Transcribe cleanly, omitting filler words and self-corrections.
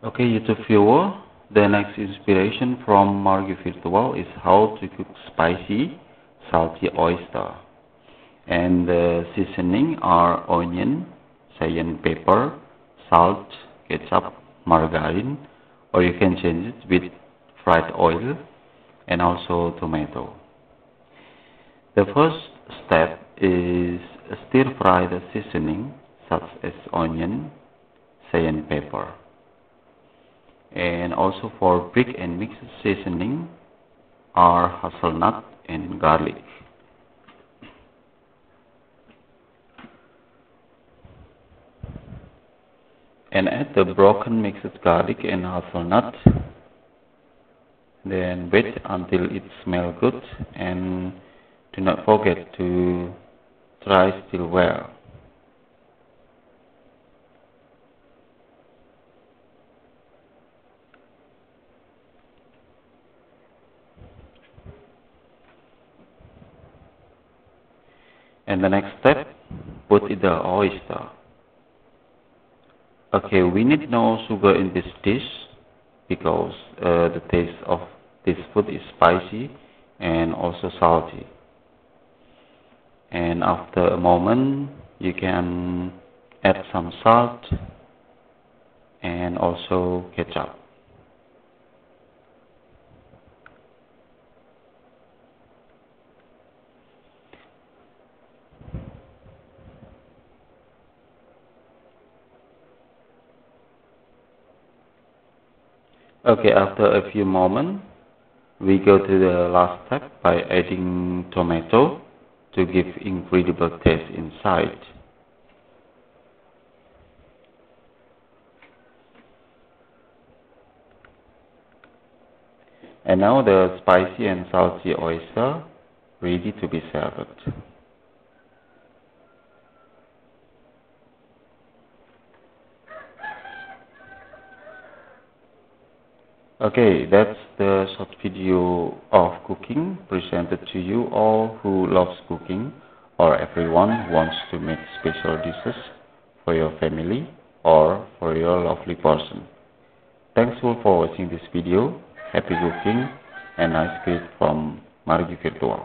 Okay, YouTube viewer, the next inspiration from Margie Virtual is how to cook spicy, salty oyster. And the seasoning are onion, cayenne pepper, salt, ketchup, margarine, or you can change it with fried oil and also tomato. The first step is stir fry the seasoning such as onion, cayenne pepper. And also for brick and mix seasoning are hazelnut and garlic. And add the broken mixed garlic and hazelnut. Then wait until it smells good and do not forget to try still well. And the next step, put in the oyster. Okay, we need no sugar in this dish because the taste of this food is spicy and also salty. And after a moment, you can add some salt and also ketchup. Okay, after a few moments, we go to the last step by adding tomato to give incredible taste inside. And now the spicy and salty oyster ready to be served. Okay, that's the short video of cooking presented to you all who loves cooking or everyone who wants to make special dishes for your family or for your lovely person. Thanks for watching this video. Happy cooking and nice gift from Margie Virtual.